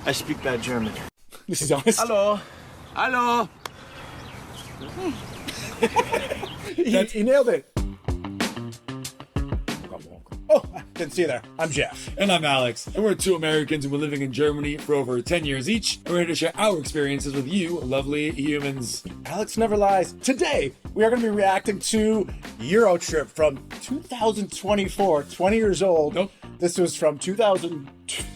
I speak bad German. This is honest. Hello. Hello. He nailed it. Oh, I didn't see you there. I'm Jeff. And I'm Alex, and we're two Americans who've been living in Germany for over 10 years each, and we're here to share our experiences with you, lovely humans. Alex never lies. Today, we are going to be reacting to EuroTrip from 2024, 20 years old. Nope. This was from 2004.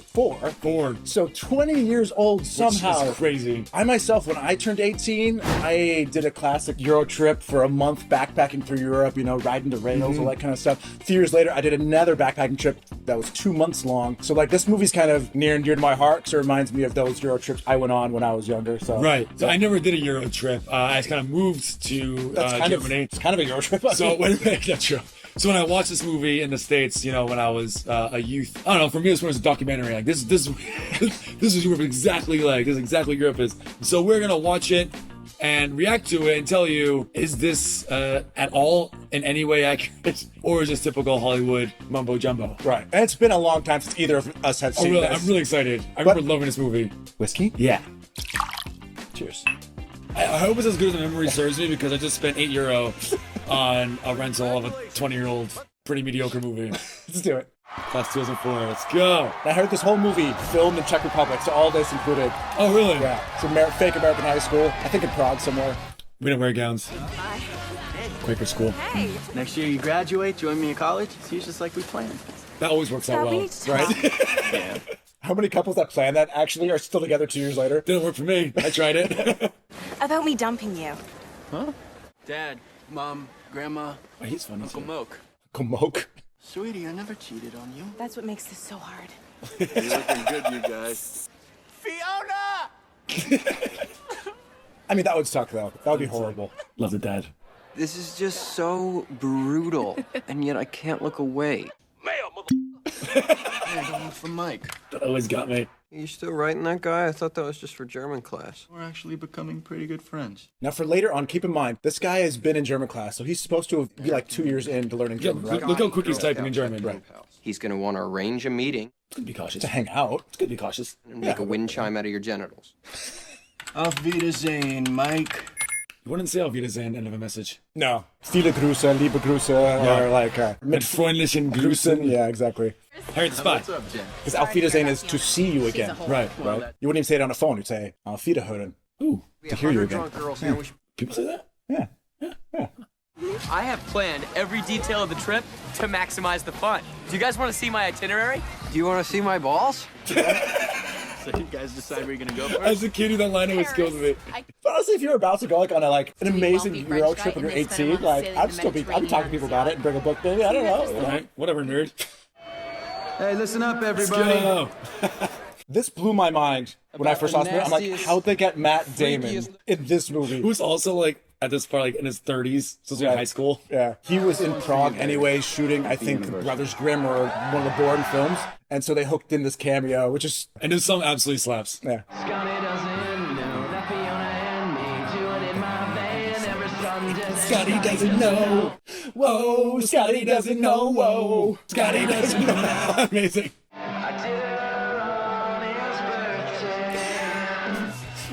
So 20 years old somehow. Which is crazy. I myself, when I turned 18, I did a classic EuroTrip for a month backpacking through Europe, you know, riding the rails, all that kind of stuff. A few years later, I did another backpacking trip that was 2 months long. So like this movie's kind of near and dear to my heart because it reminds me of those Euro trips I went on when I was younger. So Right. So I never did a Euro trip. I just kind of moved to Germany. It's kind of a Euro trip. So when that's true. So when I watched this movie in the States, you know, when I was a youth, I don't know, for me this one was a documentary. Like this is Europe exactly like this is exactly what Europe is. So we're gonna watch it and react to it and tell you, is this at all in any way accurate, or is this typical Hollywood mumbo jumbo? Right. And it's been a long time since either of us have seen Really, this. I'm really excited. I remember loving this movie. Whiskey? Yeah. Cheers. I hope it's as good as my memory serves me, because I just spent €8 on a rental of a 20-year-old pretty mediocre movie. Let's do it. Class 2004. Let's go. I heard this whole movie filmed in Czech Republic, so all this included. Oh, really? Yeah. So fake American high school. I think in Prague somewhere. We didn't wear gowns. Quaker school. Hey. Next year you graduate, join me in college. It's just like we planned. That always works out Scott, we well. need to Right? talk. Yeah. How many couples that plan that actually are still together 2 years later? Didn't work for me. I tried it. About me dumping you. Huh? Dad, Mom, Grandma, Oh, he's funny Uncle too. Moke. Kamoke. Sweetie, I never cheated on you. That's what makes this so hard. You're looking good, you guys. Fiona! I mean, that would suck though. That would be horrible. Love the dad. This is just so brutal, and yet I can't look away. Hey, don't look for Mike. That always got me. Are you still writing that guy? I thought that was just for German class. We're actually becoming pretty good friends. Now for later on, keep in mind, this guy has been in German class, so he's supposed to be like 2 years into learning Yeah, German, right? look how quick he's typing in German. Right. He's gonna want to arrange a meeting Good to be cautious. To hang out. It's good to be cautious. and make a wind chime out of your genitals. Auf Wiedersehen, Mike. You wouldn't say Auf Wiedersehen, end of a message. No. Viele Grüße, liebe Grüße, or like Mit freundlichen Grüßen. Grüßen. Yeah, exactly. Harry the Spy. What's up, Jen? Because Auf Wiedersehen is to see you again. Right. Right? You wouldn't even say it on the phone. You'd say Auf Wiederhören. Ooh. To hear you again. Drunk girls here. We should... People say that? Yeah. I have planned every detail of the trip to maximize the fun. Do you guys want to see my itinerary? Do you want to see my balls? So you guys decide where you're gonna go first? As a kid, that line always kills me. But honestly, if you're about to go like on a like an amazing wealthy French Euro guy trip when in you're this film 18, on like sailing I'd the still be talking to Mediterranean people about it and bring a book, maybe. I don't know. All right. Whatever, nerd. Hey, listen up, Let's everybody. go. This blew my mind when I first saw this movie. I'm like, how'd they get Matt Damon in this movie? Who's also like at this part, like in his 30s, supposed to be in high school. Yeah, he was in Prague anyway, shooting, I think, Brothers Grimm or one of the Bourne films. And so they hooked in this cameo, which is, And his song absolutely slaps. yeah. Scotty doesn't know. Whoa, Scotty doesn't know. Whoa, Scotty doesn't know. Amazing.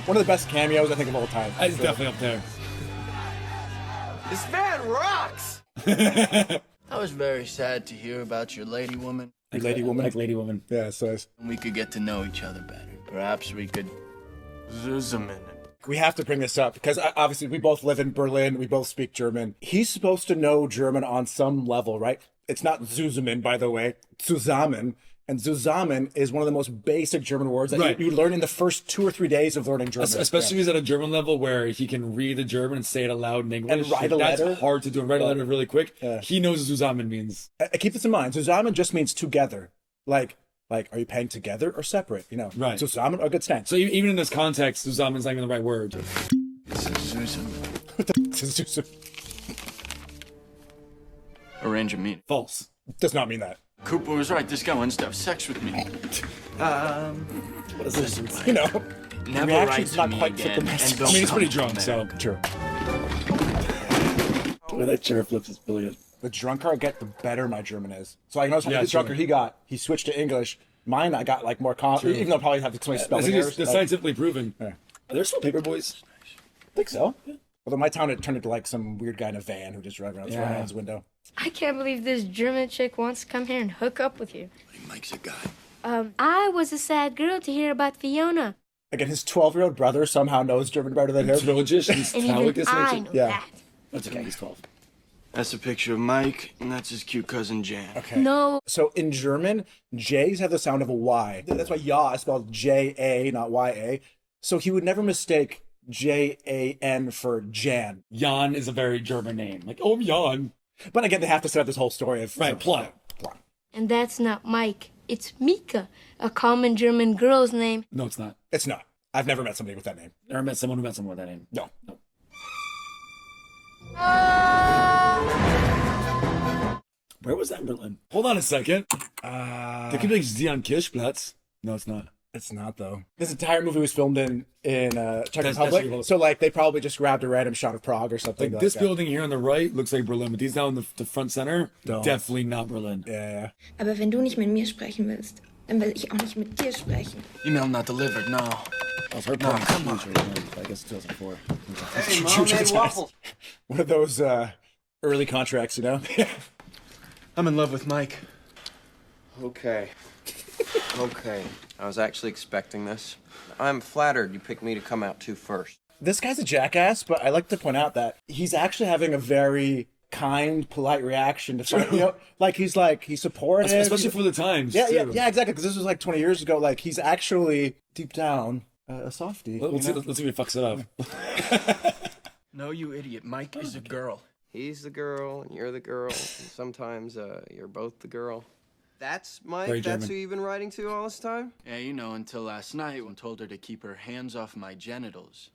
One of the best cameos, I think, of all time. It's definitely up there. This man rocks! I was very sad to hear about your lady woman. Lady Woman. Like Lady Woman. Yeah, so We could get to know each other better. Perhaps we could zoom in. we have to bring this up because obviously we both live in Berlin. We both speak German. He's supposed to know German on some level, right? It's not Zusammen, by the way. Zusammen. And Zusammen is one of the most basic German words that Right. you learn in the first 2 or 3 days of learning German. Especially if he's at a German level where he can read the German and say it aloud in English. And write a That's letter. hard to do. And write a letter really quick. Yeah. He knows what Zusammen means. Keep this in mind. Zusammen just means together. Like, are you paying together or separate? You know, Right. Zusammen or good stand. So even in this context, Zusammen's not even the right word. This is Susan. Arrange a meeting. False. Does not mean that. Cooper was right. This guy wants to have sex with me. What is this? You know, Never reaction's write to not me quite fit again. the message. And don't I mean, he's pretty come drunk, back. so. true. The way that chair flips is brilliant. The drunker I get, the better my German is. So I noticed Yeah, the drunker sure. he got, he switched to English. Mine, I got like more confident, even though I probably have so many spelling errors. They're scientifically proven. Yeah. Are there still paper boys? I think so. Yeah. Although my town, it turned into like some weird guy in a van who just drove around throwing out his window. I can't believe this German chick wants to come here and hook up with you. Mike's a guy. I was a sad girl to hear about Fiona. Again, his 12-year-old brother somehow knows German better than him. And even I know that. That's okay, he's 12. That's a picture of Mike, and that's his cute cousin Jan. Okay. No. So in German, J's have the sound of a Y. That's why Ja is spelled J-A, not Y-A. So he would never mistake J-A-N for Jan. Jan is a very German name. Like, oh, Jan. But again, they have to set up this whole story of... Right, plot. And that's not Mike. It's Mieke, a common German girl's name. No, it's not. It's not. I've never met somebody with that name. Never met someone who met someone with that name. No. Where was that in Berlin? Hold on a second. There could be like Zion Kirchplatz. No, it's not. It's not, though. This entire movie was filmed in Czech That's Republic. So, like, they probably just grabbed a random shot of Prague or something. Like this building here on the right looks like Berlin, but these down the front center, No. definitely not Berlin. Yeah. Aber wenn du nicht mit mir sprechen willst, dann will ich auch nicht mit dir sprechen. Email not delivered, no. That was her part. Come on. I guess 2004. Hey, Mom made waffles. One of those early contracts, you know? I'm in love with Mike. Okay. Okay. I was actually expecting this. I'm flattered you picked me to come out to first. This guy's a jackass, but I like to point out that he's actually having a very kind, polite reaction to something. You know, like he's supportive. Especially for the times. Yeah, too. yeah, exactly. Because this was like 20 years ago. Like he's actually deep down a softie. Let's see if he fucks it up. No, you idiot. Mike is a girl. He's the girl, and you're the girl. And sometimes you're both the girl. That's Mike? Very That's German. who you've been writing to all this time? Yeah, you know, until last night when I told her to keep her hands off my genitals.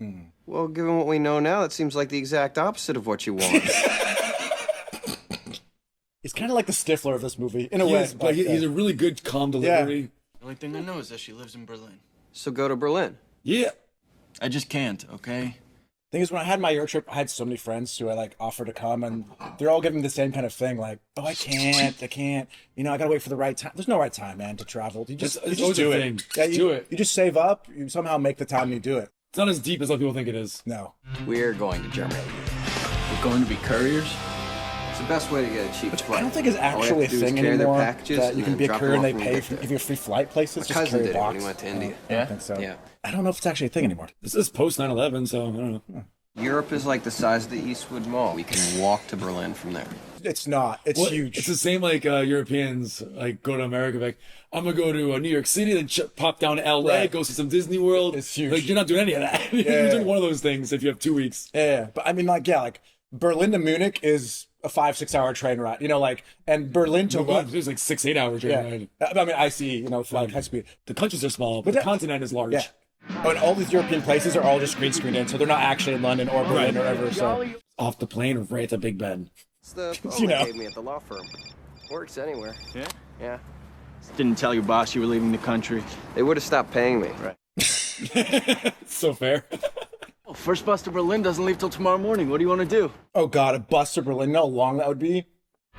Well, given what we know now, it seems like the exact opposite of what you want. He's kind of like the Stifler of this movie, in a He way. is, but he's a really good, calm delivery. The only thing I know is that she lives in Berlin. So go to Berlin. Yeah. I just can't, okay? Thing is, when I had my EuroTrip, I had so many friends who I like offered to come, and they're all giving the same kind of thing, like, "Oh, I can't. You know, I gotta wait for the right time." There's no right time, man, to travel. You just always do a it. thing. Yeah, Do it. You just save up. You somehow make the time. And you do it. It's not as deep as other people think it is. No. We're going to Germany. We're going to be couriers? It's the best way to get a cheap Which flight. I don't think is All we have actually a to do is thing carry their anymore. packages That you and can then be a drop courier and them they off when pay we for, get give you free flight places. My Just cousin carry a did it when box. he went to India. I don't think so. Yeah. I don't know if it's actually a thing anymore. This is post 9/11, so I don't know. Europe is like the size of the Eastwood Mall. We can walk to Berlin from there. It's not. It's Well, huge. It's the same like Europeans like go to America, like I'm gonna go to New York City, then pop down to LA, Right. go see some Disney World. It's huge. Like you're not doing any of that. You're doing one of those things if you have 2 weeks. Yeah, but I mean, like Berlin to Munich is a 5-6 hour train ride. You know, like, and Berlin to Well, there's like 6-8 hour train ride. I mean, I see. You know, like high speed. The countries are small, but the continent is large. Yeah. Oh, and all these European places are all just green screened in, so they're not actually in London or Berlin or whatever. So Off the plane or right at Big Ben. It's the phone You they know. gave me at the law firm. Works anywhere. Yeah? Yeah. Didn't tell your boss you were leaving the country. They would have stopped paying me. Right. So fair. Oh, first bus to Berlin doesn't leave till tomorrow morning. What do you want to do? oh god, a bus to Berlin. You know how long that would be?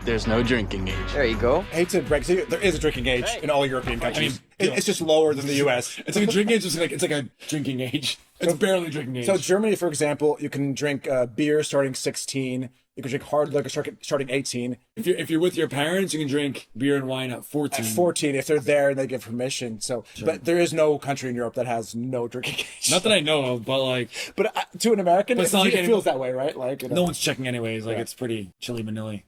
There's no drinking age. There you go. I hate to break to you, there is a drinking age in all European countries. It's just lower than the U.S. It's like a drinking age. It's like a drinking age. It's barely drinking age. So Germany, for example, you can drink beer starting 16. You can drink hard liquor starting 18. if you're with your parents, you can drink beer and wine at 14. At 14, if they're there and they give permission. So, but there is no country in Europe that has no drinking age. Not that I know of, but like But to an American, But it's not like it feels that way, right? Like, you know. no one's checking anyways. Like it's pretty chilly vanilla.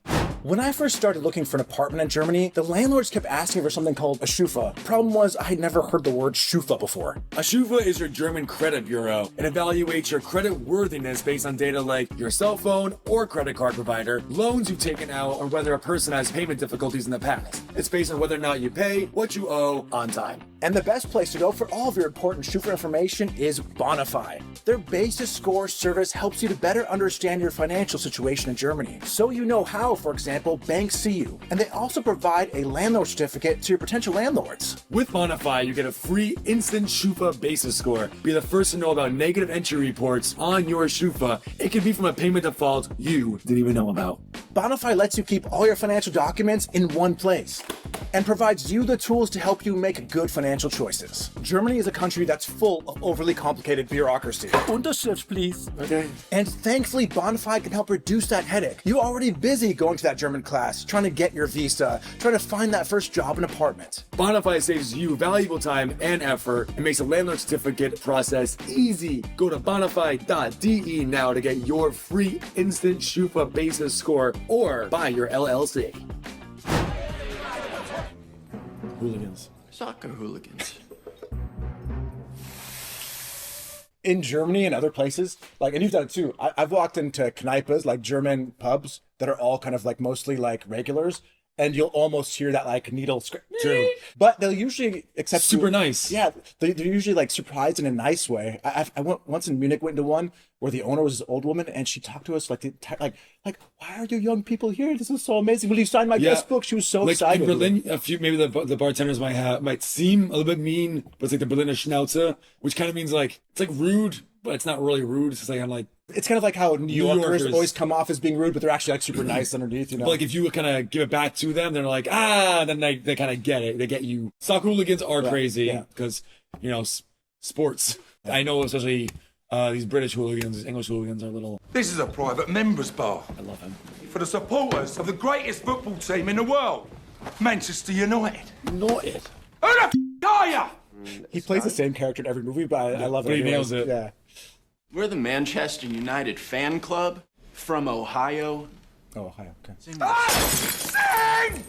When I first started looking for an apartment in Germany, the landlords kept asking for something called a Schufa. Problem was, I had never heard the word Schufa before. A Schufa is your German credit bureau. It evaluates your credit worthiness based on data like your cell phone or credit card provider, loans you've taken out, or whether a person has payment difficulties in the past. It's based on whether or not you pay what you owe on time. And the best place to go for all of your important Schufa information is Bonify. Their basis score service helps you to better understand your financial situation in Germany, so you know how, for example, banks see you. And they also provide a landlord certificate to your potential landlords. With Bonify, you get a free instant Schufa basis score. Be the first to know about negative entry reports on your Schufa. It could be from a payment default you didn't even know about. Bonify lets you keep all your financial documents in one place. and provides you the tools to help you make good financial choices. Germany is a country that's full of overly complicated bureaucracy. Unterschrift, please. Okay. And thankfully, Bonify can help reduce that headache. You're already busy going to that German class, trying to get your visa, trying to find that first job and apartment. Bonify saves you valuable time and effort and makes a landlord certificate process easy. Go to bonify.de now to get your free instant Schufa basis score or buy your LLC. Hooligans. Soccer hooligans. In Germany and other places, like, and you've done it too, I've walked into kneipas, like German pubs that are all kind of like mostly like regulars, and you'll almost hear that like needle scratch. True. But they'll usually accept Super you. nice. Yeah, they're usually like surprised in a nice way. I went once in Munich, went into one where the owner was this old woman, and she talked to us like like why are you young people here? This is so amazing. Will you sign my guest book? She was so like excited. in Berlin, a few maybe the bartenders might seem a little bit mean, but it's like the Berliner Schnauze, which kind of means like it's like rude, but it's not really rude. It's just like I'm like. It's kind of like how New Yorkers always come off as being rude, but they're actually like super nice underneath, you know? But like if you kind of give it back to them, they're like, then they kind of get it. They get you. Soccer hooligans are crazy because, you know, sports. I know especially these British hooligans, these English hooligans are little. This is a private members bar. I love him. For the supporters of the greatest football team in the world, Manchester United. United. Who the are ya? He plays the same character in every movie, but I love it. But he nails it. Yeah. We're the Manchester United fan club from Ohio. Oh, Ohio, okay. Sing!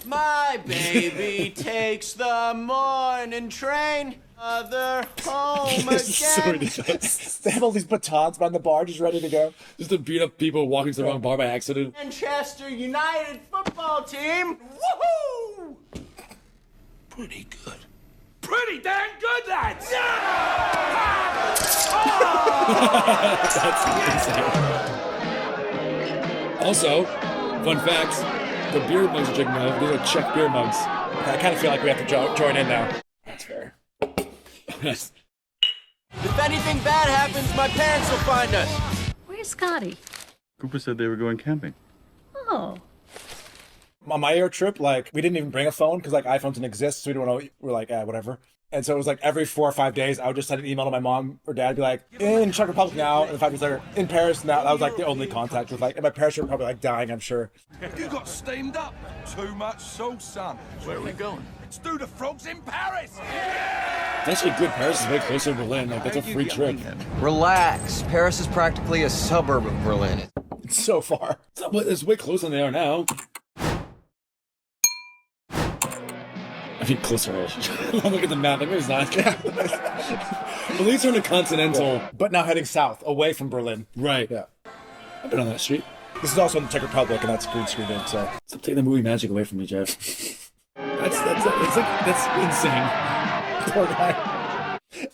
My baby takes the morning train. Mother home again. They have all these batons behind the bar just ready to go. Just to beat up people walking to the wrong bar by accident. Manchester United football team. Woohoo! Pretty good. Pretty damn good, lads! That's insane. Also, fun facts, the beer mugs you're drinking out of, these are Czech beer mugs. I kind of feel like we have to join in now. That's fair. If anything bad happens, my parents will find us. Where's Scotty? Cooper said they were going camping. Oh. On my EuroTrip, like, we didn't even bring a phone because, like, iPhones didn't exist, so we didn't want to, we're like, whatever. And so it was like every 4 or 5 days, I would just send an email to my mom or dad, be like, in Czech Republic now, and 5 days later, in Paris now. That was like the only contact with, like, and my parents were probably like dying, I'm sure. You got steamed up. Too much sauce, son. Where are we going? Let's do the frogs in Paris. That's actually good. Paris is way closer to Berlin. Like, that's a free trip. Relax. Paris is practically a suburb of Berlin. It's so far. It's way closer than they are now. I mean, closer-ish. Look at the map. Like, it's not. At least we're in a continental. Yeah. But now heading south, away from Berlin. Right. Yeah. I've been on that street. This is also in the Czech Republic, and that's green screened in, so. Stop taking the movie magic away from me, Jeff. That's insane. Poor guy.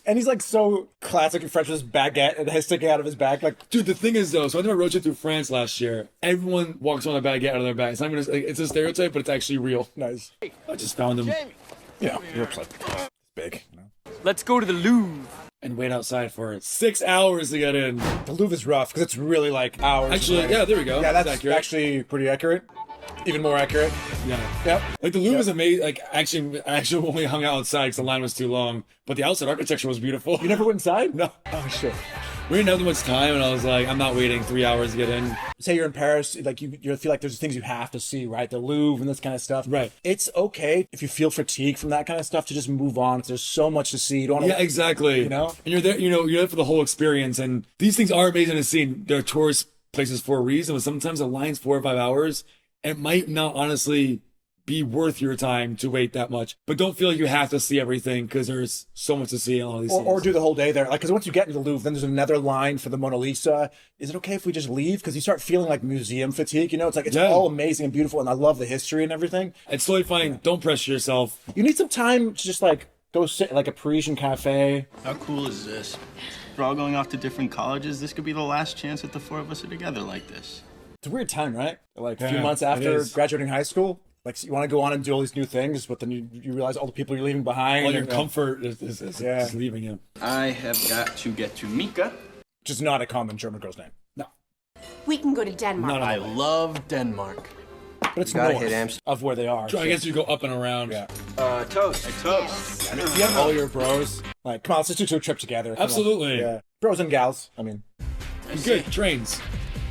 And he's like so classic French with his baguette and he's sticking out of his bag. Like, dude, the thing is though, so I did a road trip through France last year. Everyone walks on a baguette out of their bag. It's not even it's a stereotype, but it's actually real. Nice. I just found them. Yeah, Europe's like big. You know? Let's go to the Louvre. And wait outside for 6 hours to get in. The Louvre is rough because it's really like hours. Actually, yeah, there we go. Yeah, that's accurate. actually pretty accurate. Even more accurate. Yeah. Yep. Like the Louvre is amazing. Like actually only hung out outside because the line was too long. But the outside architecture was beautiful. You never went inside? No. Oh shit. We didn't have that much time, and I was like, I'm not waiting 3 hours to get in. Say you're in Paris, like you feel like there's things you have to see, right? The Louvre and this kind of stuff. Right. It's okay if you feel fatigued from that kind of stuff to just move on. 'Cause there's so much to see. You don't. Yeah, exactly. You know, and you're there. You're there for the whole experience. And these things are amazing to see. They're tourist places for a reason. But sometimes the line's 4 or 5 hours. It might not honestly be worth your time to wait that much. But don't feel like you have to see everything because there's so much to see in all these things. Or do the whole day there. Like, because once you get into the Louvre, then there's another line for the Mona Lisa. Is it okay if we just leave? Because you start feeling like museum fatigue. You know, it's like, it's all amazing and beautiful. And I love the history and everything. It's totally fine. Don't pressure yourself. You need some time to just like go sit at like a Parisian cafe. How cool is this? We're all going off to different colleges. This could be the last chance that the 4 of us are together like this. It's a weird time, right? Like a few months after graduating high school. Like, you want to go on and do all these new things, but then you realize all the people you're leaving behind. All your comfort is leaving you. I have got to get to Mieke. Which is not a common German girl's name. No. We can go to Denmark. I love Denmark. But But it's Gotta north hit Amsterdam. of where they are. I guess you go up and around. Yeah. Toast. I mean, if you have all your bros, like, come on, let's just do a trip together. Come on. Absolutely. Yeah. Bros and gals. I mean, Good. Trains.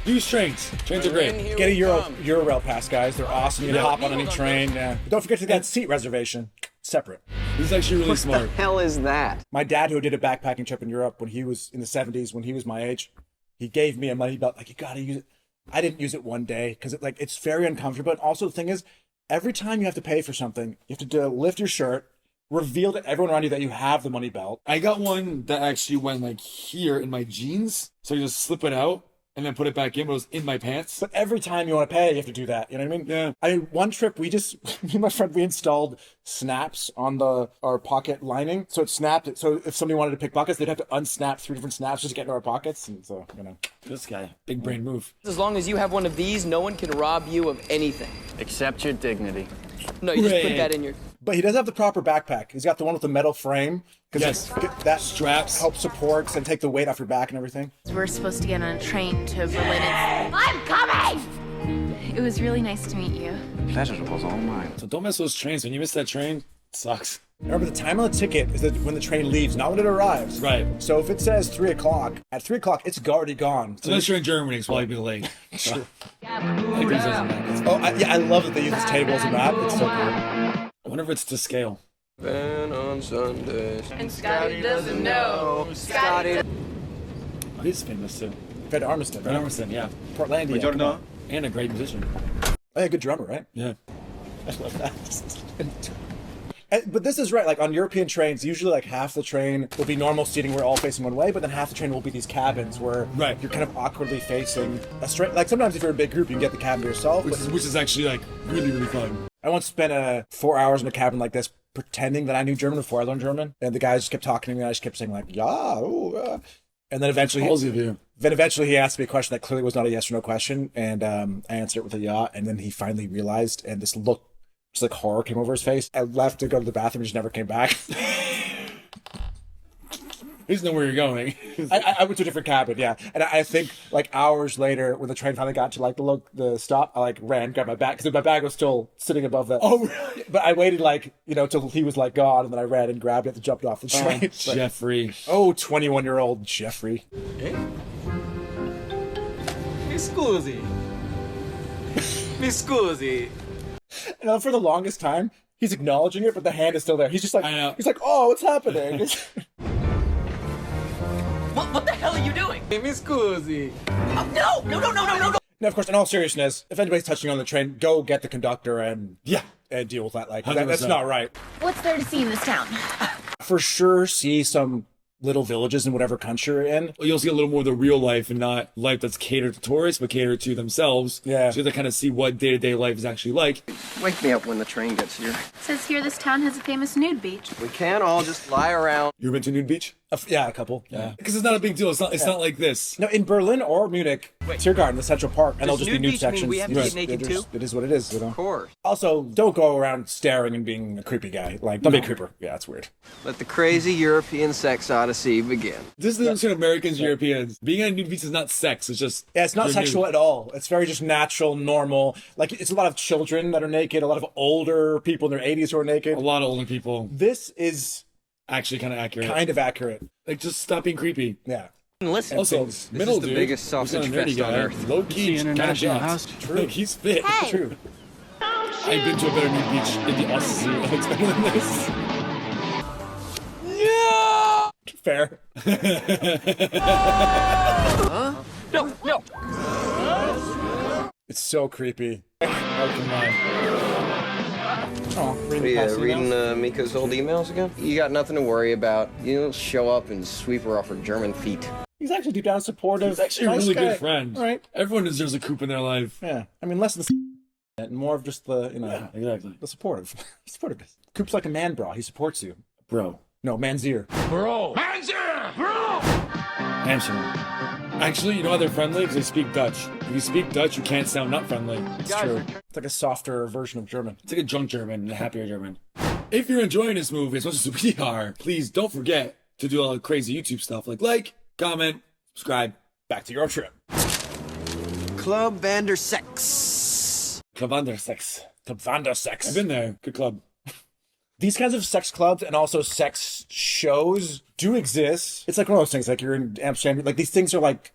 Use trains. Trains are great. get a Euro pass, guys. They're awesome. You can hop on any train. Yeah. Don't forget to get seat reservation. Separate. This is actually really smart. Hell is that? My dad, who did a backpacking trip in Europe when he was in the 70s, when he was my age, he gave me a money belt. Like, you gotta use it. I didn't use it one day because it's very uncomfortable. And also the thing is, every time you have to pay for something, you have to lift your shirt, reveal to everyone around you that you have the money belt. I got one that actually went like here in my jeans. So you just slip it out and then put it back in, but it was in my pants. But every time you want to pay, you have to do that. You know what I mean? Yeah. I mean, one trip, me and my friend, we installed snaps on our pocket lining. So it snapped it. So if somebody wanted to pick pockets, they'd have to unsnap 3 different snaps just to get into our pockets. And so, This guy, big brain move. As long as you have one of these, no one can rob you of anything. Except your dignity. No, you just put that in your... But he does have the proper backpack. He's got the one with the metal frame. Yes. That Straps. helps supports and take the weight off your back and everything. We're supposed to get on a train to Berlin. I'm coming! It was really nice to meet you. Pleasure was all mine. So don't mess with those trains. When you miss that train, it sucks. Remember, the time on the ticket is that when the train leaves, not when it arrives. Right. So if it says 3 o'clock, at 3 o'clock, it's already gone. So Unless you're in Germany, it's probably be late. Sure. I I love that they use this table as a map. It's so cool. I wonder if it's to scale. Been on Sundays. And Scotty doesn't know. Scotty. Oh, he's famous too. Fred Armisen. Fred Armisen, yeah. Portlandia. Buongiorno. And a great musician. Oh, yeah, good drummer, right? Yeah. I love that. But this is right. Like on European trains, usually like half the train will be normal seating where all facing one way, but then half the train will be these cabins where you're kind of awkwardly facing a straight. Like sometimes if you're a big group, you can get the cabin to yourself. Which is actually like really, really fun. I once spent 4 hours in a cabin like this pretending that I knew German before I learned German, and the guys just kept talking to me. And I just kept saying like yeah, ooh, and then eventually, he asked me a question that clearly was not a yes or no question, and I answered it with a yeah, and then he finally realized, and this look. Just like horror came over his face. I left to go to the bathroom and just never came back. He doesn't know where you're going. I went to a different cabin, yeah. And I think like hours later, when the train finally got to like the stop, I like ran, grabbed my bag because my bag was still sitting above the. Oh, really? But I waited like till he was like gone, and then I ran and grabbed it and jumped off the train. Jeffrey. Oh, 21-year-old Jeffrey. Hey. Mi scusi. Mi scusi. And for the longest time, he's acknowledging it, but the hand is still there. He's just like, I know. He's like, oh, what's happening? What the hell are you doing? Mi scusi. No! Now, of course, in all seriousness, if anybody's touching on the train, go get the conductor and deal with that. Like that's not right. What's there to see in this town? For sure, see some little villages in whatever country you're in. You'll see a little more of the real life and not life that's catered to tourists, but catered to themselves. Yeah. So you have to kind of see what day-to-day life is actually like. Wake me up when the train gets here. It says here this town has a famous nude beach. We can't all just lie around. You ever been to Nude Beach? Yeah, a couple. Yeah. Because it's not a big deal. It's not like this. No, in Berlin or Munich, Tiergarten, the Central Park, and there'll just be nude nude beach mean sections. we have to get naked too? It is what it is, Of course. Also, don't go around staring and being a creepy guy. Like, don't be a creeper. Yeah, that's weird. Let the crazy European sex odyssey begin. This is the difference between Americans and Europeans. Being on a nude beach is not sex. It's just... Yeah, it's not you're sexual nude. at all. It's very just natural, normal. Like, it's a lot of children that are naked, a lot of older people in their 80s who are naked. A lot of older people. This is... Actually kind of accurate. Kind of accurate. Like, just stop being creepy. Yeah. Listen. Also, This middle is the dude, biggest he's sausage not a nerdy fest on guy. earth. Low-key, It's the kind of international jacked. house. True. He's fit. Hey! True. I've been to a better nude beach in the Austin. It's better than this. Yeah! Fair. No. It's so creepy. Oh, come on. Oh, What are you reading Mika's old emails again? You got nothing to worry about. You'll show up and sweep her off her German feet. He's actually deep down supportive. He's actually nice a really guy. good friend. Right. Everyone deserves a coop in their life. Yeah. I mean, less than the and more of just the, Exactly. the supportive. Supportiveness. Coop's like a man bra. He supports you. Bro. No, manzier. Amsterdam. Actually, you know how they're friendly? Because they speak Dutch. If you speak Dutch, you can't sound not friendly. It's true. It's like a softer version of German. It's like a drunk German and a happier German. If you're enjoying this movie as much as we are, please don't forget to do all the crazy YouTube stuff like, comment, subscribe. Back to EuroTrip. Club Vander Sex. Club Wandersex. Club Wandersex. I've been there. Good club. These kinds of sex clubs and also sex shows do exist. It's like one of those things, like you're in Amsterdam, like these things are like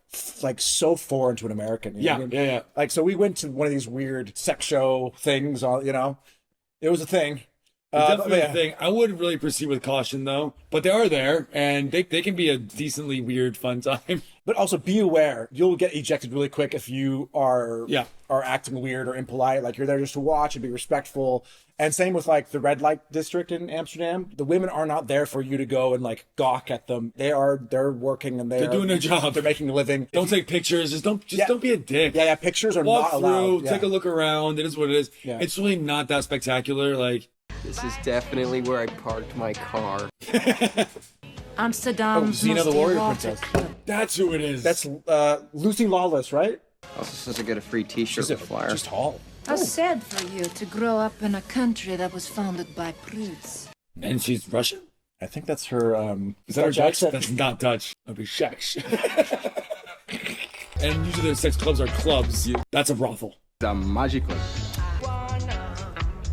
so foreign to an American. You know what I mean? Yeah. Like, so we went to one of these weird sex show things, you know, it was a thing. Definitely a thing. I wouldn't really proceed with caution though, but they are there and they can be a decently weird, fun time. But also be aware, you'll get ejected really quick if you are acting weird or impolite. Like you're there just to watch and be respectful. And same with like the red light district in Amsterdam. The women are not there for you to go and like gawk at them. They're working and they're doing their job. They're making a living. Don't take pictures. Just don't be a dick. Yeah, pictures are Walk not through, allowed. take a look around. It is what it is. Yeah. It's really not that spectacular. Like, This is definitely where I parked my car. Amsterdam. Xena the Warrior Princess. That's who it is. That's Lucy Lawless, right? Also says I get a free T-shirt with flyer. Just tall. How sad for you to grow up in a country that was founded by prudes. And she's Russian? I think that's her. Is that her Dutch? accent? That's not Dutch. That'd be Czech. And usually their sex clubs are clubs. That's a brothel. The magical.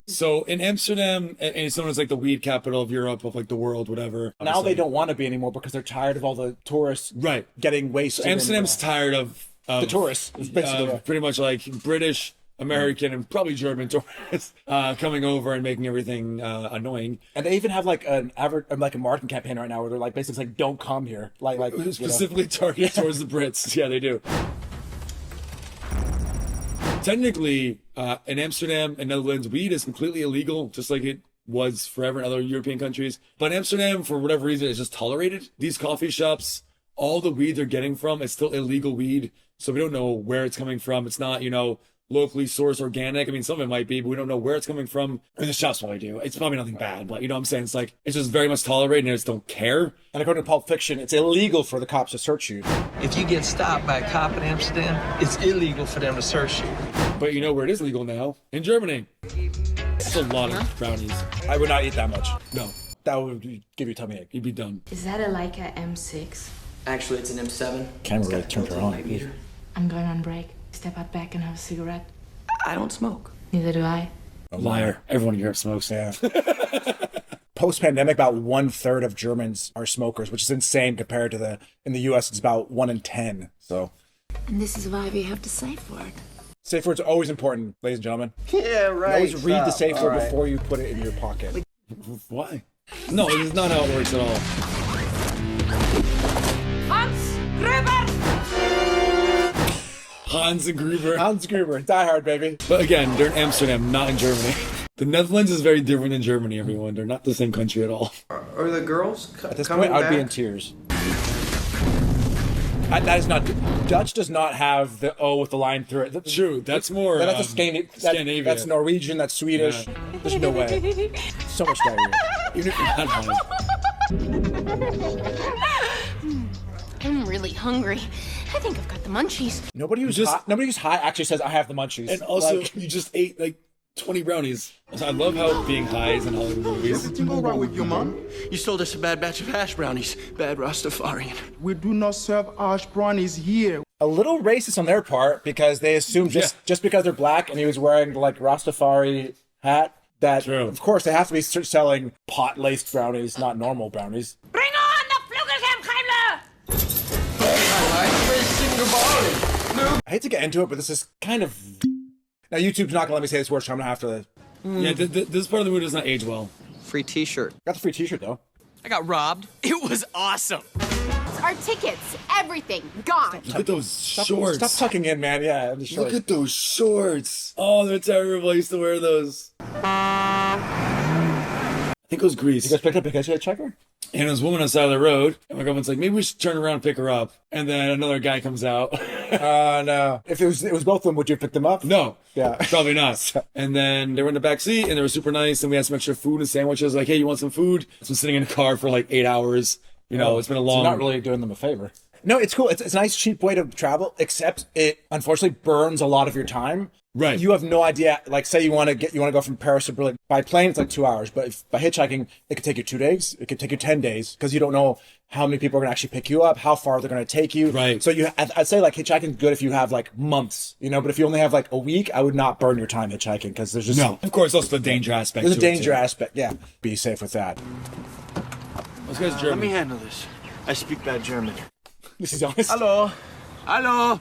So in Amsterdam, and it's known as like the weed capital of Europe, of like the world, whatever. Now they don't want to be anymore because they're tired of all the tourists getting wasted. So Amsterdam's tired of the tourists, basically. pretty much like British, American, and probably German tourists coming over and making everything annoying. And they even have like a marketing campaign right now where they're like basically like, don't come here. Like Specifically targeted towards the Brits. Yeah, they do. Technically, in Amsterdam and Netherlands, weed is completely illegal, just like it was forever in other European countries. But in Amsterdam, for whatever reason, it's just tolerated. These coffee shops, all the weed they're getting from, it's still illegal weed. So we don't know where it's coming from. It's not, locally sourced organic. I mean, some of it might be, but we don't know where it's coming from. And the shops probably do. It's probably nothing bad, but you know what I'm saying? It's like, it's just very much tolerated and they just don't care. And according to Pulp Fiction, it's illegal for the cops to search you. If you get stopped by a cop in Amsterdam, it's illegal for them to search you. But you know where it is legal now? In Germany. That's a lot of brownies. I would not eat that much. No. That would give you a tummy ache. You'd be done. Is that a M6? Actually, it's an M7. Camera really turned her on. I'm going on break. Step out back and have a cigarette. I don't smoke. Neither do I. A liar. Everyone in Europe smokes. Yeah. Post-pandemic, about 1/3 of Germans are smokers, which is insane compared to in the US, it's about 1 in 10. So. And this is why we have the safe word. Safe word's always important, ladies and gentlemen. Yeah, right. Always read the safe word All right. before you put it in your pocket. Why? No, this is not how it works at all. Hans Gruber. Hans Gruber, Die Hard, baby. But again, they're in Amsterdam, not in Germany. The Netherlands is very different than Germany, everyone. They're not the same country at all. Are the girls At this coming point, I'd back? be in tears. That is not... Dutch does not have the O with the line through it. True, that's more That's Scandinavian. That's Norwegian, that's Swedish. Yeah. There's no way. So much diarrhea. Even if you're not high. I'm really hungry. I think I've got the munchies. Nobody who's high actually says, I have the munchies. And also, you just ate like 20 brownies. So I love how being high is in Hollywood movies. Everything all right with your mom? You sold us a bad batch of hash brownies. Bad Rastafarian. We do not serve ash brownies here. A little racist on their part because they assume just because they're black and he was wearing like Rastafari hat, that of course they have to be selling pot-laced brownies, not normal brownies. Bring on the Flugelheim I hate to get into it, but this is kind of... Now, YouTube's not going to let me say this word, so I'm going to have to... Yeah, this part of the movie does not age well. Free T-shirt. Got the free T-shirt, though. I got robbed. It was awesome. Our tickets, everything, gone. Look at those shorts. Stop tucking in, man. Yeah, the shorts. Look at those shorts. Oh, they're terrible. I used to wear those. I think it was Greece. You guys picked up because you had a checker? And there was a woman on the side of the road. And my girlfriend's like, maybe we should turn around and pick her up. And then another guy comes out. No. If it was both of them, would you pick them up? No. Yeah. Probably not. And then they were in the back seat and they were super nice. And we had some extra food and sandwiches. Like, hey, you want some food? It's been sitting in the car for like 8 hours. You know, it's been a long... So you're not really doing them a favor. No, it's cool. It's a nice, cheap way to travel, except it unfortunately burns a lot of your time. Right. You have no idea. Like, say you want to go from Paris to Berlin by plane, it's like 2 hours. But by hitchhiking, it could take you 2 days. It could take you 10 days because you don't know how many people are gonna actually pick you up, how far they're gonna take you. Right. So I'd say like hitchhiking's good if you have like months, you know. But if you only have like a week, I would not burn your time hitchhiking because there's just Of course, also the danger aspect. There's a to it, danger too. aspect. Yeah, be safe with that. This guy's Let German. me handle this. I speak bad German. This is honest. Hello. Hello.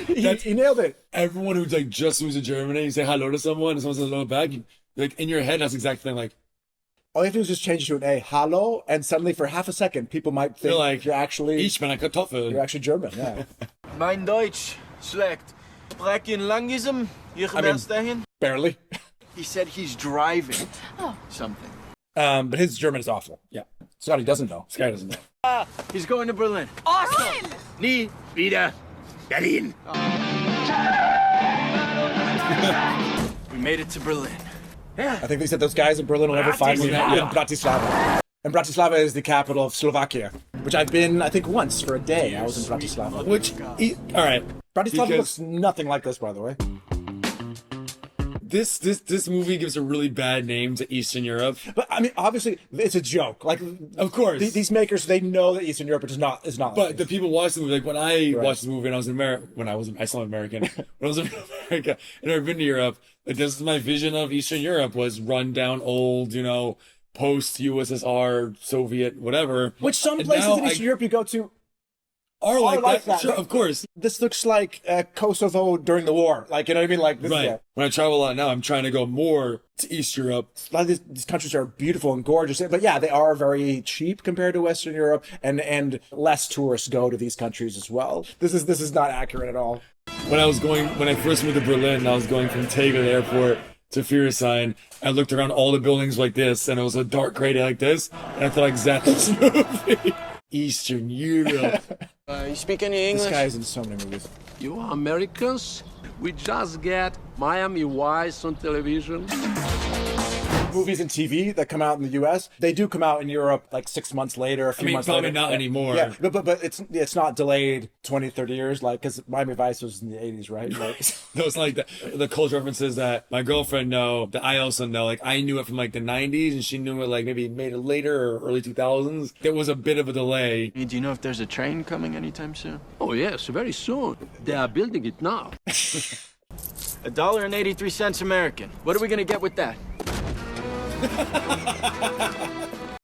He nailed it. Everyone who's like just moves to Germany, you say hello to someone, and someone says hello back. Like in your head, that's the exact thing. Like, All you have to do is just change it to an A, hallo, and suddenly for half a second, people might think you're like, you're actually ich bin ein Kartoffel. you're actually German. Yeah. Mein Deutsch schlecht. Sprechen langsam. Ich mean- dahin. Barely. He said he's driving. Something. But his German is awful. Yeah. Scotty doesn't know. This guy doesn't know. He's going to Berlin. Awesome. Nie wieder Berlin. We made it to Berlin. I think they said those guys in Berlin will never find me in Bratislava. And Bratislava is the capital of Slovakia, which I've been, I think, once for a day. I was in Bratislava. All right. Bratislava Because- looks nothing like this, by the way. This movie gives a really bad name to Eastern Europe. But I mean, obviously, it's a joke. Like, Of course. these makers, they know that Eastern Europe is not. But like the this. people watch the movie, like when I watched the movie and I was in America, I still American. When I was in America and I've been to Europe, like this is my vision of Eastern Europe was run down old, post USSR, Soviet, whatever. Which some And places now in Eastern Europe you go to are like, like that. that. Sure, of course. This looks like Kosovo during the war. Like, you know what I mean? Like, this, Right. yeah. When I travel a lot now, I'm trying to go more to East Europe. A lot of these countries are beautiful and gorgeous, but yeah, they are very cheap compared to Western Europe, and less tourists go to these countries as well. This is not accurate at all. When I first moved to Berlin, I was going from Tegel Airport to Führerschein. I looked around all the buildings like this, and it was a dark gray day like this, and I thought exactly this movie. Eastern Europe. You speak any English? This guy is in so many movies. You are Americans? We just get Miami Vice on television. Movies and TV that come out in the U.S., they do come out in Europe like 6 months later, a few months probably later. not anymore. Yeah, but it's not delayed 20, 30 years, like, because Miami Vice was in the 80s, right? Like, No, it's like the culture references that my girlfriend know, that I also know. Like, I knew it from like the 90s, and she knew it like maybe made it later or early 2000s. There was a bit of a delay. Do you know if there's a train coming anytime soon? Oh yes, very soon. They are building it now. $1.83 American. What are we gonna get with that?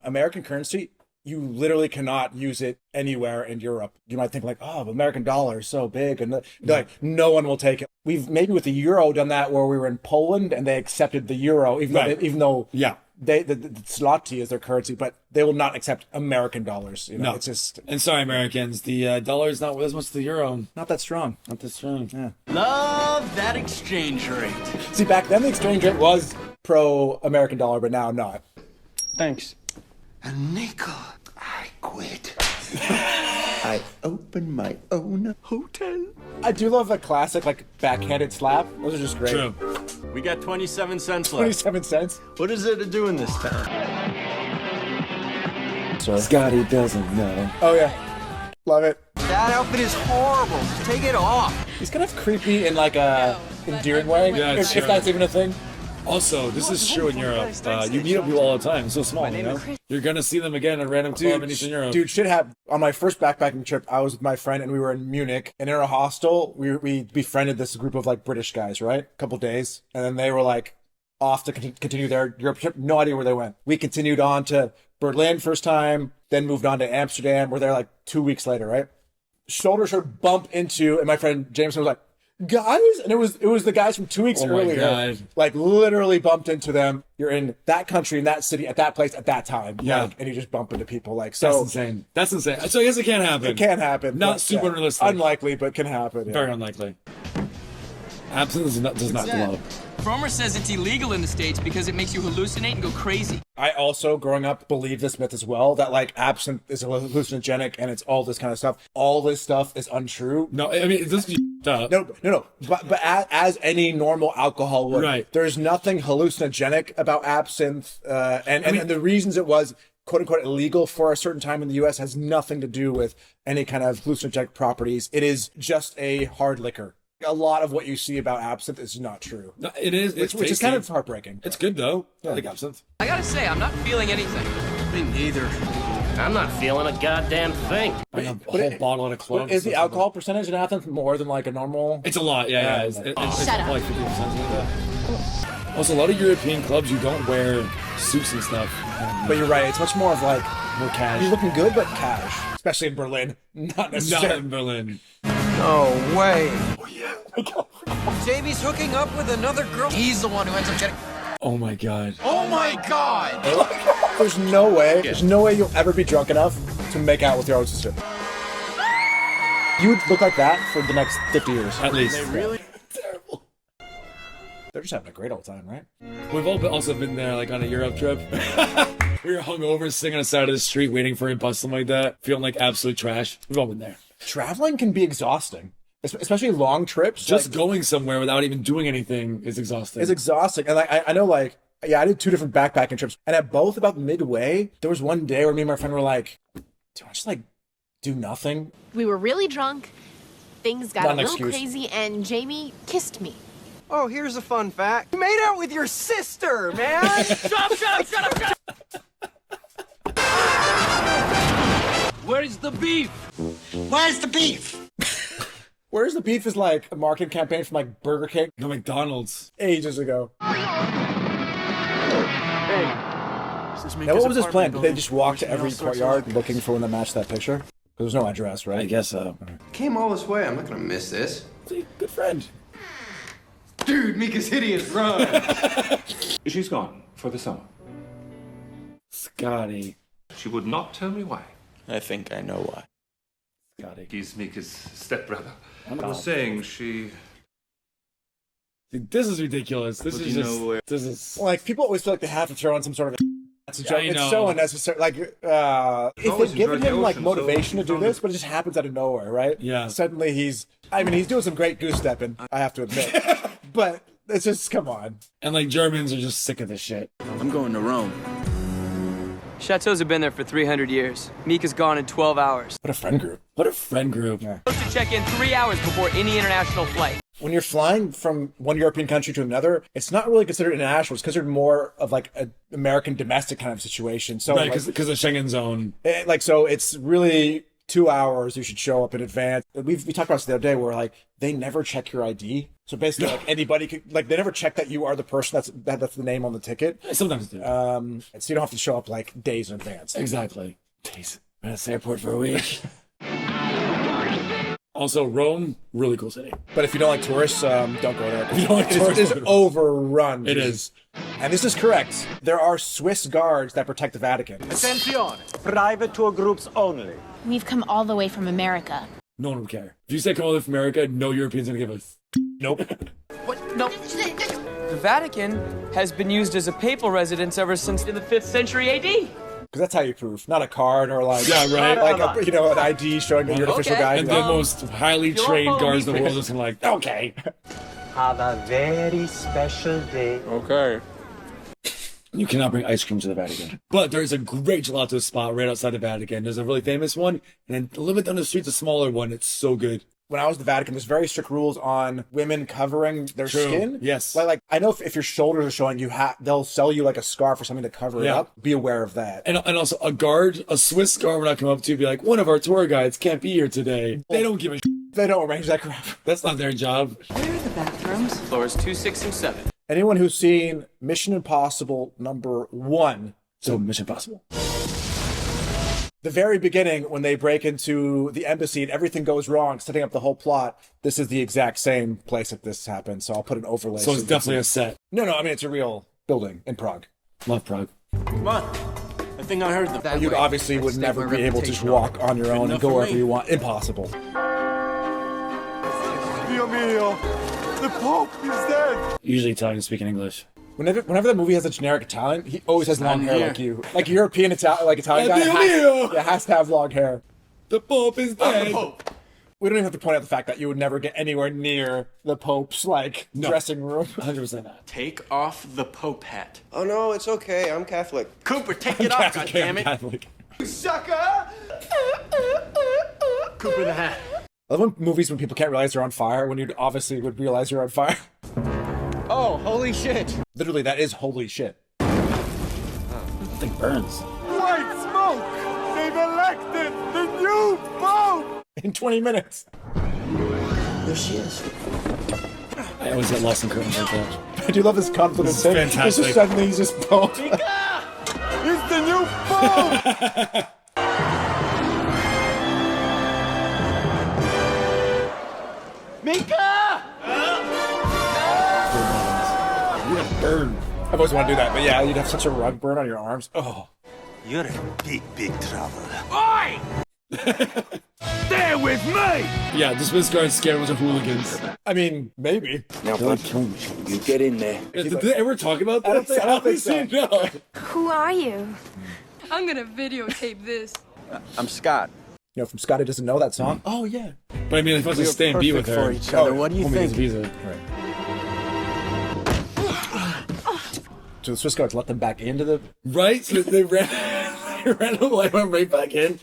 American currency, you literally cannot use it anywhere in Europe. You might think like, oh, the American dollar is so big, and like no one will take it. We've maybe with the euro done that where we were in Poland and they accepted the euro, even though Yeah. the zloty is their currency, but they will not accept American dollars. You know, No. it's just And sorry, Americans, the dollar is not worth as much as the euro. not that strong. Not this strong. Yeah. Love that exchange rate. See, back then the exchange rate was pro American dollar, but now not. Thanks. And Nico, I quit. I opened my own hotel. I do love the classic like backhanded slap. Those are just great. True. We got 27 cents left. 27 cents. What is there to do in this town? Scotty doesn't know. Oh yeah, love it. That outfit is horrible. Just take it off. He's kind of creepy in like a endearing way, Yeah, it's if true. that's even a thing. Also, this is true in Europe. You meet up people all the time. It's so small, you know? You're going to see them again at a random club in Eastern Europe. Dude, shit happened. On my first backpacking trip, I was with my friend and we were in Munich. And in our hostel, we befriended this group of like British guys, right? A couple days. And then they were like off to continue their Europe trip. No idea where they went. We continued on to Berlin first time, then moved on to Amsterdam. We're there like 2 weeks later, right? Shoulder should bump into, and my friend Jameson was like, guys, and it was the guys from 2 weeks Oh my earlier. God. Like literally bumped into them. You're in that country, in that city, at that place, at that time. Yeah. Like, and you just bump into people like That's so. insane. That's insane. So I guess it can't happen. It can happen. Not but, super yeah, realistic. Unlikely, but can happen. Yeah. Very unlikely. Absinthe does not glow. Fromer says it's illegal in the States because it makes you hallucinate and go crazy. I also, growing up, believed this myth as well, that like absinthe is hallucinogenic and it's all this kind of stuff. All this stuff is untrue. No, I mean, this is up. No. But as any normal alcohol would, Right. There's nothing hallucinogenic about absinthe. And the reasons it was quote unquote illegal for a certain time in the US has nothing to do with any kind of hallucinogenic properties. It is just a hard liquor. A lot of what you see about Absinthe is not true. No, it is. It's which is kind of heartbreaking. It's good though. I like Absinthe. I gotta say, I'm not feeling anything. Me neither. I'm not feeling a goddamn thing. I have a whole bottle of clone. Is the alcohol percentage in Absinthe more than like a normal? It's a lot, yeah. It's Shut up. like 50% like that. Also, a lot of European clubs, you don't wear suits and stuff. But you're right. It's much more of like more cash. You're looking good, but cash. Especially in Berlin. Not necessarily. Not in Berlin. No way. Oh yeah. Jamie's hooking up with another girl. He's the one who ends up getting. Oh my god. Oh my god! There's no way you'll ever be drunk enough to make out with your own sister. You would look like that for the next 50 years. At least. They really? Terrible. They're just having a great old time, right? We've all also been there, like on a Europe trip. We were hungover, sitting on the side of the street, waiting for a bus, something like that, feeling like absolute trash. We've all been there. Traveling can be exhausting, especially long trips. Just like, going somewhere without even doing anything is exhausting. It's exhausting. And like I know, like, yeah, I did 2 different backpacking trips, and at both about midway, there was one day where me and my friend were like, "Do I just like do nothing?" We were really drunk. Things got Not a an little excuse. crazy, and Jamie kissed me. Oh, here's a fun fact. You made out with your sister, man. Shut up! Where is the beef? Where's the beef? Where's the beef is like a marketing campaign from like Burger King No, McDonald's. ages ago. This Now, what was his plan? Did they just walk to every courtyard looking for one that matched that picture? Because there's no address, right? I guess so. Came all this way. I'm not gonna miss this. See, good friend. Dude, Mieka's hideous. Run. She's gone for the summer. Scotty. She would not tell me why. I think I know why. Scotty. He's Mieka's stepbrother. I was saying she... This is ridiculous. This Would is you just... know where- This is... Like, people always feel like they have to throw in some sort of that's a joke. I It's know. so unnecessary. Like, if always they've given enjoyed the him like ocean, so motivation to do found this, it- but it just happens out of nowhere, right? Yeah. Suddenly he's doing some great goose stepping, I have to admit. But it's just, come on. And like Germans are just sick of this shit. I'm going to Rome. Chateaus have been there for 300 years. Mieka's gone in 12 hours. What a friend group. What a friend group. Yeah. Supposed to check in 3 hours before any international flight. When you're flying from one European country to another, it's not really considered international. It's considered more of like an American domestic kind of situation. So, Right, like, because of Schengen zone. so it's really 2 hours. You should show up in advance. We talked about this the other day where like they never check your ID. So basically, like anybody could, like, they never check that you are the person that's the name on the ticket. Sometimes they do. So you don't have to show up like days in advance. Exactly. Days. Been at this airport for a week. Also, Rome, really cool city. But if you don't like tourists, don't go there. If you don't like tourists, it's don't go. overrun. It is. And this is correct. There are Swiss guards that protect the Vatican. Attenzione. Private tour groups only. We've come all the way from America. No one would care. If you say come all the way from America, no European's gonna give a... Nope. What? No. The Vatican has been used as a papal residence ever since the 5th century AD. Because that's how you prove, not a card or like, Yeah, right. like an ID showing that you're an official guy. And the most highly trained guards in the world is like, okay. Have a very special day. Okay. You cannot bring ice cream to the Vatican. But there's a great gelato spot right outside the Vatican. There's a really famous one, and then a little bit down the street's a smaller one. It's so good. When I was at the Vatican, there's very strict rules on women covering their True. skin. Yes. Like I know if your shoulders are showing, they'll sell you like a scarf or something to cover it Yeah. up. Be aware of that. And also, a Swiss guard would not come up to you and be like, one of our tour guides can't be here today. They don't give a shit. They don't arrange that crap. That's not their job. Where are the bathrooms? Floors 2, 6, and 7. Anyone who's seen Mission Impossible #1, So, Mission Impossible. the very beginning when they break into the embassy and everything goes wrong, setting up the whole plot, this is the exact same place that this happened. So I'll put an overlay. So it's definitely a set. No, I mean, it's a real building in Prague. Love Prague. Come on. I think I heard them. That You way. obviously would Stake never my be able to just reputation walk on your own and enough go for wherever me. you want. Impossible. Dio mio! The Pope is dead! Usually Italians speak in English. Whenever that movie has a generic Italian, he always has long I'm hair here. like you. Like European Italian guy Dio mio! has to have long hair. The Pope is dead. We don't even have to point out the fact that you would never get anywhere near the Pope's dressing room. 100% not. Take off the Pope hat. Oh no, it's okay. I'm Catholic. Cooper, take it off, Okay, I'm goddammit. Catholic. Sucker! Cooper the hat. I love movies when people can't realize they're on fire, when you obviously would realize you're on fire. Oh, holy shit. Literally, that is holy shit. Thing burns. White smoke! They've elected the new Pope! In 20 minutes. There she is. I always get lost in curtains like that. I do love his confidence. This is fantastic. Just suddenly he's just Pope. It's the new Pope! Mieke! You're gonna burn. I've always wanted to do that, but yeah, you'd have such a rug burn on your arms. Oh. You're in big, big trouble. Oi! Stay with me! Yeah, this Swiss guard scared a bunch of hooligans. I mean, maybe. Now, They're like killing me. you get in there. Did they ever talk about this? I don't think so. No. Who are you? I'm gonna videotape this. I'm Scott. You know, from Scotty Doesn't Know that song. Oh, yeah. But I mean, if I was to stay and be with her. for each other. What do you homie gets think? a visa. So the Swiss guards let them back into the... Right? So they ran, they ran away, went right back in.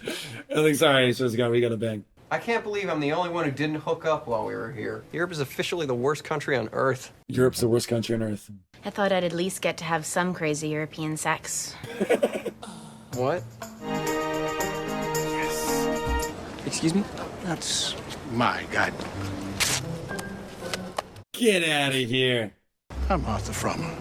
I think, sorry, Swiss guard, we got a bang. I can't believe I'm the only one who didn't hook up while we were here. Europe is officially the worst country on earth. Europe's the worst country on earth. I thought I'd at least get to have some crazy European sex. What? Excuse me? That's my guide. Get out of here. I'm Arthur Frommer.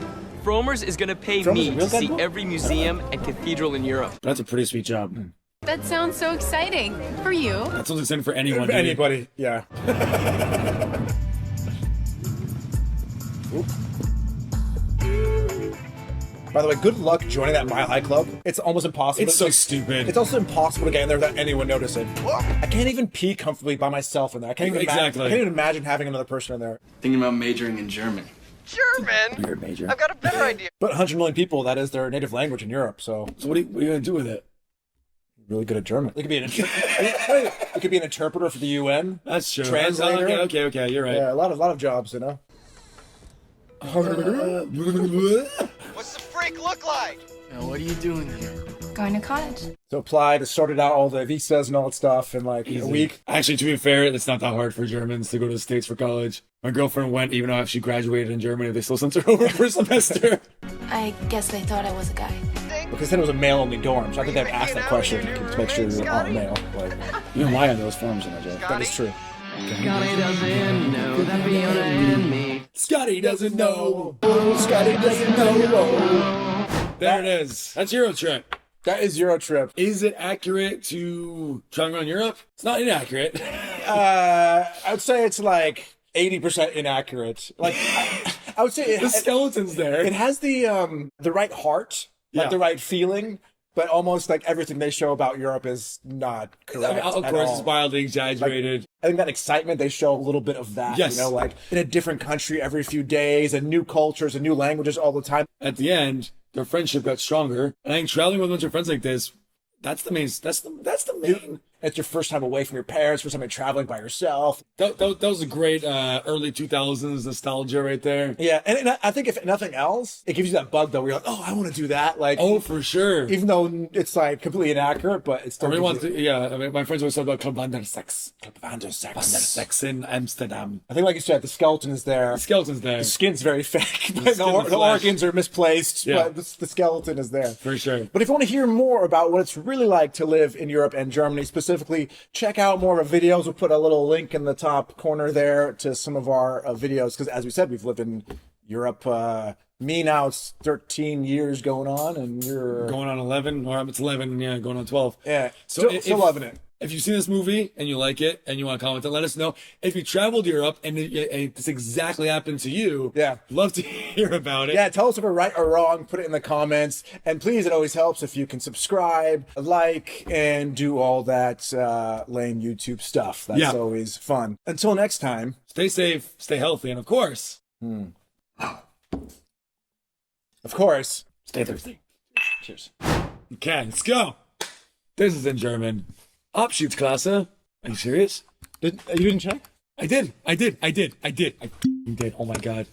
Frommer's is gonna pay Frommer's me a real to see guy? every museum and cathedral in Europe. That's a pretty sweet job. That sounds so exciting. For you. That sounds exciting for anyone. dude. Anybody, yeah. Oop. By the way, good luck joining that Mile High Club. It's almost impossible. It's so stupid. It's also impossible to get in there without anyone noticing. I can't even pee comfortably by myself in there. I can't even Exactly. I can't even imagine having another person in there. Thinking about majoring in German. German? You're a major. I've got a better idea. But 100 million people, that is their native language in Europe, so So what are you gonna do with it? really good at German. It could be an it could be an interpreter for the UN. That's true. Translator. Okay, you're right. Yeah, a lot of jobs, you know. What's the freak look like? Now, what are you doing here? Going to college. So applied, sorted out all the visas and all that stuff in like a week. Actually, to be fair, it's not that hard for Germans to go to the States for college. My girlfriend went, even though she graduated in Germany, they still sent her over for a semester. I guess they thought I was a guy. Because then it was a male-only dorm, so I think they've asked that question to make sure you're all male. Like, You don't lie on those forms, you know, Joe. that is true. Scotty doesn't know that Fiona and me. Scotty doesn't know. Scotty doesn't know. There it is. That's EuroTrip. That is EuroTrip. Is it accurate to traveling around Europe? It's not inaccurate. I would say it's like 80% inaccurate. Like, I would say The skeleton's there. It has the right heart, like Yeah. the right feeling, but almost like everything they show about Europe is not correct. Of at course, all. it's wildly exaggerated. I think that excitement, they show a little bit of that. Yes. You know, like in a different country every few days and new cultures and new languages all the time. At the end, their friendship got stronger. And I think traveling with a bunch of friends like this, that's the main. It's your first time away from your parents, first time you're traveling by yourself. That was a great early 2000s nostalgia right there. Yeah, and I think if nothing else, it gives you that bug though, where you're like, oh, I want to do that. Like, Oh, for sure. even though it's like completely inaccurate, but it's still. I really want gives to, you- yeah, I mean, my friends always talk about Club Sex. Vandersex. Sex in Amsterdam. I think, like you said, the skeleton is there. The skeleton's there. The skin's very fake. The But skin, the the flesh. organs are misplaced, Yeah. but the skeleton is there. For sure. But if you want to hear more about what it's really like to live in Europe and Germany, specifically, check out more of our videos. We'll put a little link in the top corner there to some of our videos, because as we said, we've lived in Europe. Me now, it's 13 years going on, and you're... Going on 11, or it's 11, yeah, going on 12. Yeah, So still loving it. If you've seen this movie and you like it and you want to comment, then let us know. If you traveled to Europe and this exactly happened to you, yeah, love to hear about it. Yeah, tell us if we're right or wrong. Put it in the comments. And please, it always helps if you can subscribe, like, and do all that lame YouTube stuff. That's always fun. Until next time. Stay safe, stay healthy, and of course... Of course. Stay thirsty. Cheers. Okay, let's go. This is in German. Abschiedsklasse. Are you serious? You didn't check? I did. Oh my God.